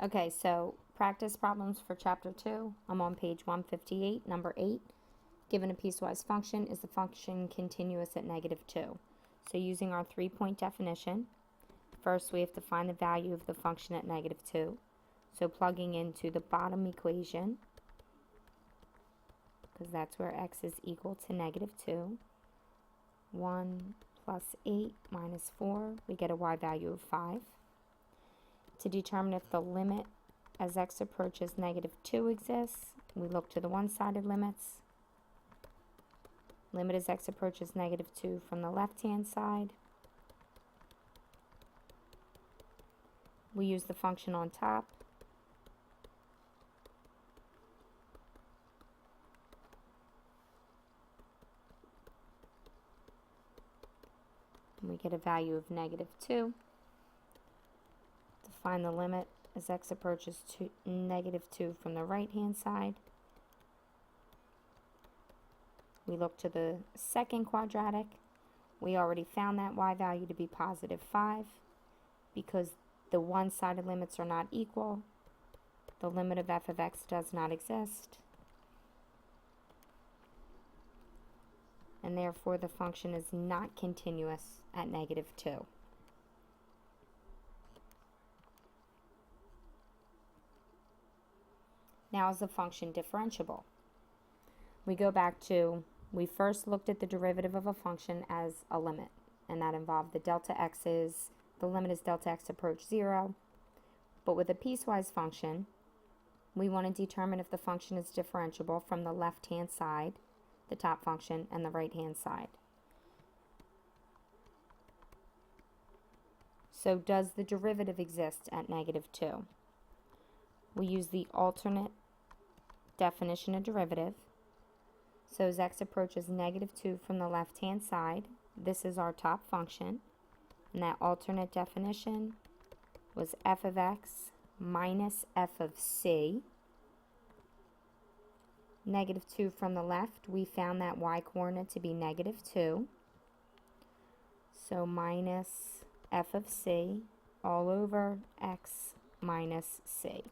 Okay, so practice problems for chapter 2. I'm on page 158, number 8. Given a piecewise function, is the function continuous at -2? So using our 3-point definition, first we have to find the value of the function at -2. So plugging into the bottom equation, because that's where x is equal to -2, 1 plus 8 minus 4, we get a y value of 5. To determine if the limit as x approaches -2 exists, we look to the one-sided limits. Limit as x approaches -2 from the left-hand side. We use the function on top. And we get a value of -2. To find the limit as x approaches to -2 from the right-hand side, we look to the second quadratic. We already found that y value to be +5 because the one-sided limits are not equal. The limit of f of x does not exist, and therefore the function is not continuous at -2. Now, is the function differentiable? We go back to, we first looked at the derivative of a function as a limit, and that involved the delta x's, the limit as delta x approach 0. But with a piecewise function, we want to determine if the function is differentiable from the left-hand side, the top function, and the right-hand side. So does the derivative exist at -2? We use the alternate definition of derivative. So as x approaches -2 from the left-hand side, this is our top function, and that alternate definition was f of x minus f of c. -2 from the left, we found that y-coordinate to be -2. So minus f of c all over x minus c.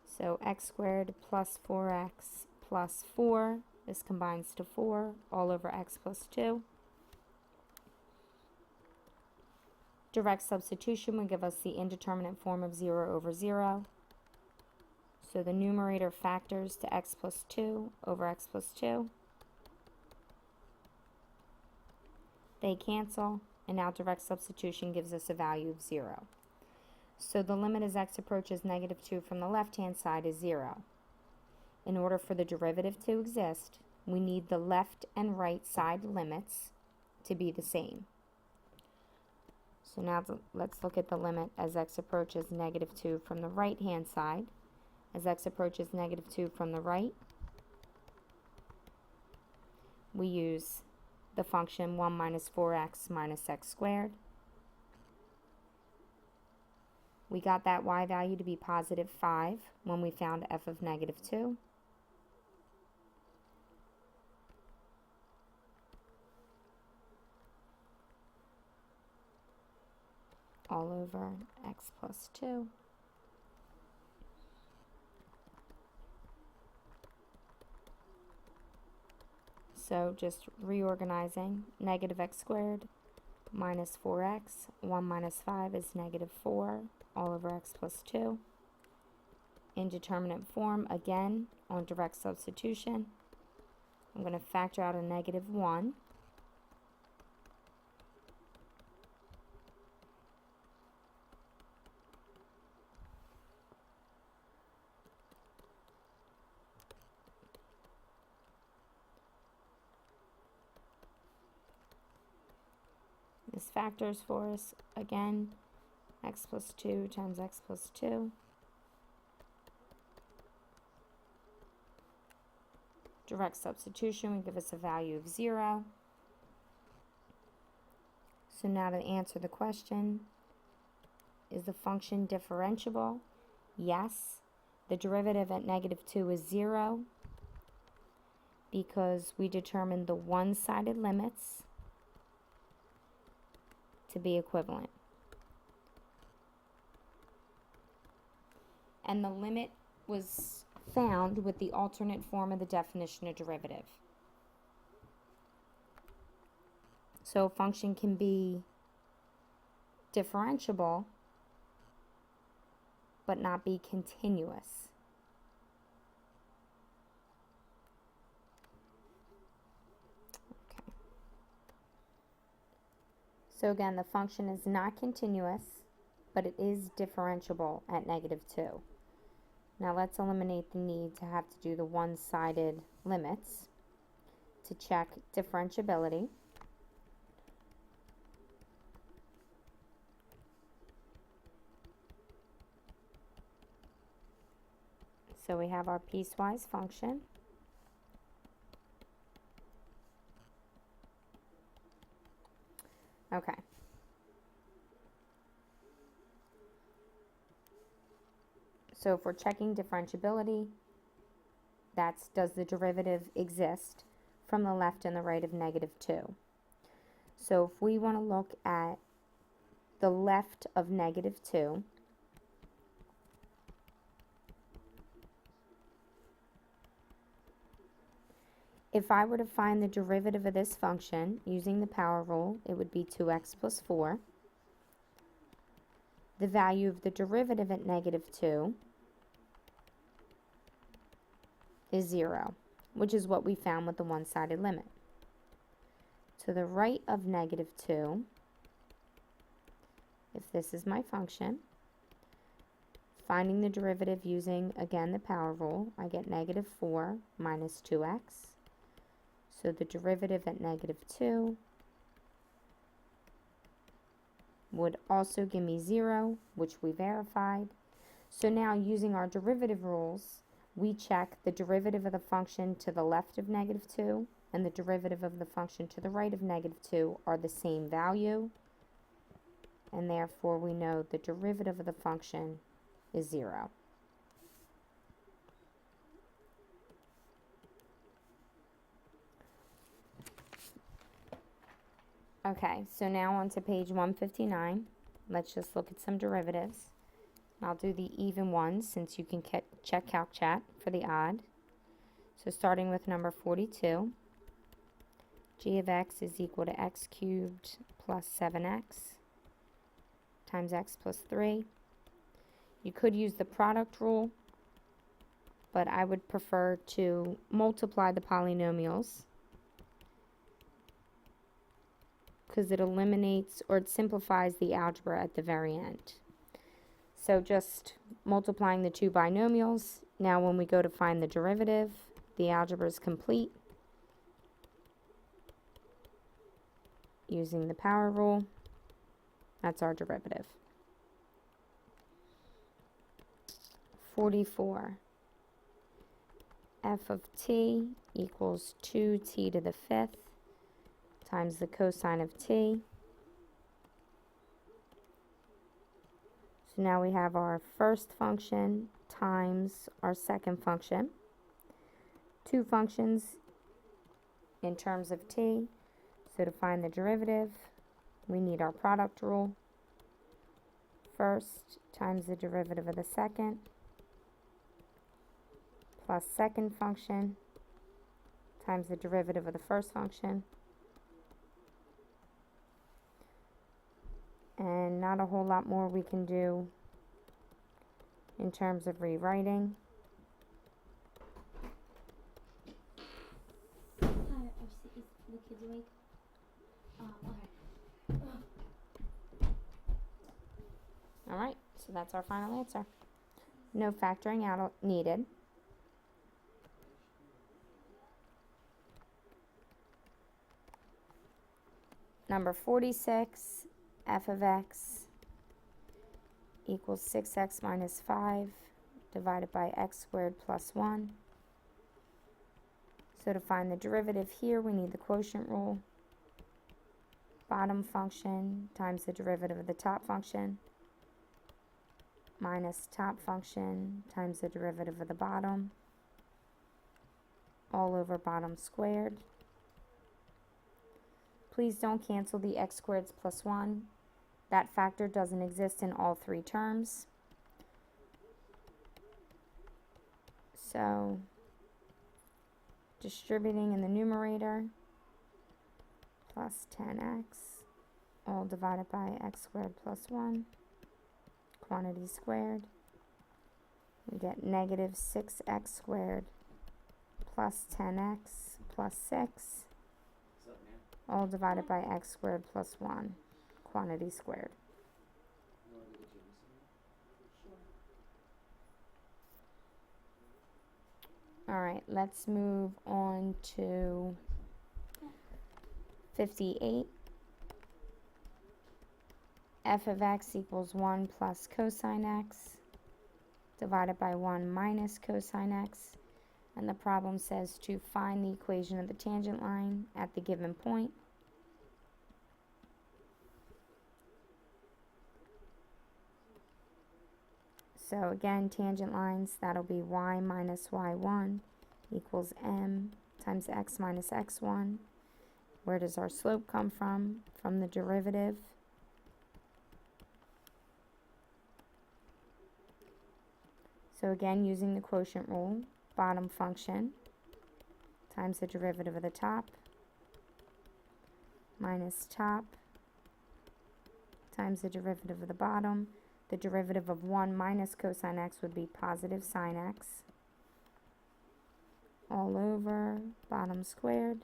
So x squared plus 4x plus 4, this combines to 4 all over x plus 2. Direct substitution would give us the indeterminate form of 0 over 0. So the numerator factors to x plus 2 over x plus 2. They cancel, and now direct substitution gives us a value of 0. So the limit as x approaches -2 from the left-hand side is 0. In order for the derivative to exist, we need the left and right side limits to be the same. So now let's look at the limit as x approaches -2 from the right-hand side. As x approaches -2 from the right, we use the function 1 minus 4x minus x squared. We got that y value to be +5 when we found f of -2. All over x plus 2. So just reorganizing, -x squared minus 4x, 1 minus 5 is -4, all over x plus 2. Indeterminate form, again, on direct substitution. I'm going to factor out a -1. This factors for us, again, x plus 2 times x plus 2. Direct substitution would give us a value of 0. So now to answer the question, is the function differentiable? Yes. The derivative at -2 is 0 because we determined the one-sided limits. to be equivalent. And the limit was found with the alternate form of the definition of derivative. So a function can be differentiable but not be continuous. Okay. So again, the function is not continuous, but it is differentiable at -2. Now let's eliminate the need to have to do the one-sided limits to check differentiability. So we have our piecewise function. Okay. So if we're checking differentiability, that's does the derivative exist from the left and the right of -2. So if we want to look at the left of -2, if I were to find the derivative of this function using the power rule, it would be 2x plus 4. The value of the derivative at -2 is 0, which is what we found with the one-sided limit. To the right of -2, if this is my function, finding the derivative using, again, the power rule, I get -4 minus 2x. So the derivative at -2 would also give me 0, which we verified. So now using our derivative rules, we check the derivative of the function to the left of -2 and the derivative of the function to the right of -2 are the same value, and therefore we know the derivative of the function is 0. Okay, so now on to page 159. Let's just look at some derivatives. I'll do the even ones since you can check CalcChat for the odd. So starting with number 42, g of x is equal to x cubed plus 7x times x plus 3. You could use the product rule, but I would prefer to multiply the polynomials because it eliminates or it simplifies the algebra at the very end. So just multiplying the two binomials. Now when we go to find the derivative, the algebra is complete using the power rule. That's our derivative. 44. F of t equals 2t to the 5th times the cosine of t. So now we have our first function times our second function. Two functions in terms of t. So to find the derivative, we need our product rule. First times the derivative of the second plus second function times the derivative of the first function. And not a whole lot more we can do in terms of rewriting. Hi, is the kids awake? Okay. Alright, so that's our final answer. No factoring out needed. Number 46, f of x equals 6x minus 5 divided by x squared plus 1. So to find the derivative here, we need the quotient rule. Bottom function times the derivative of the top function minus top function times the derivative of the bottom, all over bottom squared. Please don't cancel the x squareds plus 1. That factor doesn't exist in all three terms. So, distributing in the numerator, plus 10x, all divided by x squared plus 1, quantity squared. We get negative 6x squared plus 10x plus 6, all divided by x squared plus 1, quantity squared. Alright, let's move on to 58. F of x equals 1 plus cosine x divided by 1 minus cosine x. And the problem says to find the equation of the tangent line at the given point. So again, tangent lines, that'll be y minus y1 equals m times x minus x1. Where does our slope come from? From the derivative. So again, using the quotient rule, bottom function times the derivative of the top minus top times the derivative of the bottom. The derivative of 1 minus cosine x would be positive sine x, all over bottom squared.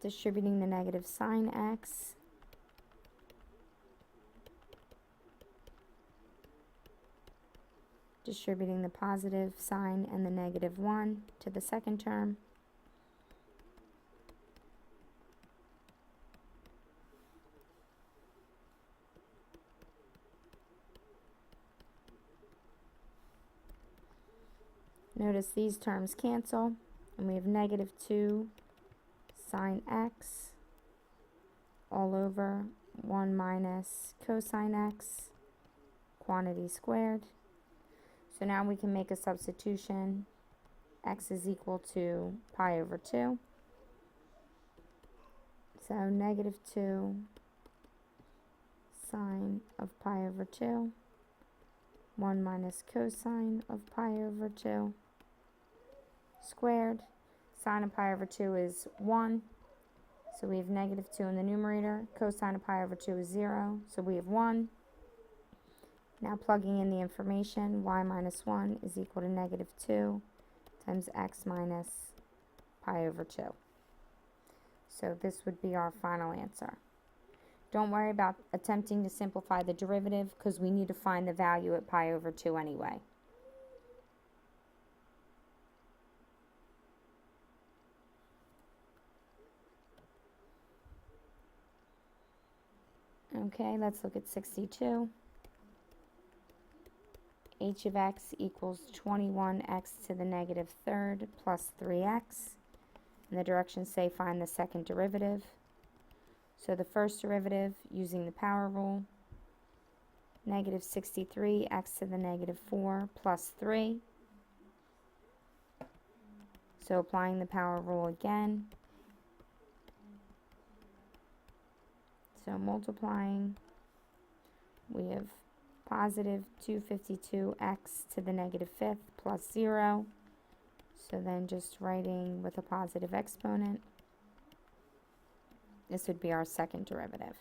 Distributing the negative sine x, distributing the positive sine and the negative 1 to the second term. Notice these terms cancel, and we have negative 2 sine x all over 1 minus cosine x, quantity squared. So now we can make a substitution. X is equal to pi over 2. So negative 2 sine of pi over 2, 1 minus cosine of pi over 2 squared. Sine of pi over 2 is 1, so we have negative 2 in the numerator. Cosine of pi over 2 is 0, so we have 1. Now plugging in the information, y minus 1 is equal to negative 2 times x minus pi over 2. So this would be our final answer. Don't worry about attempting to simplify the derivative because we need to find the value at pi over 2 anyway. Okay, let's look at 62. H of x equals 21x to the negative third plus 3x. And the directions say find the second derivative. So the first derivative, using the power rule, negative 63x to the negative 4 plus 3. So applying the power rule again. So multiplying, we have positive 252x to the negative fifth plus 0. So then just writing with a positive exponent, this would be our second derivative.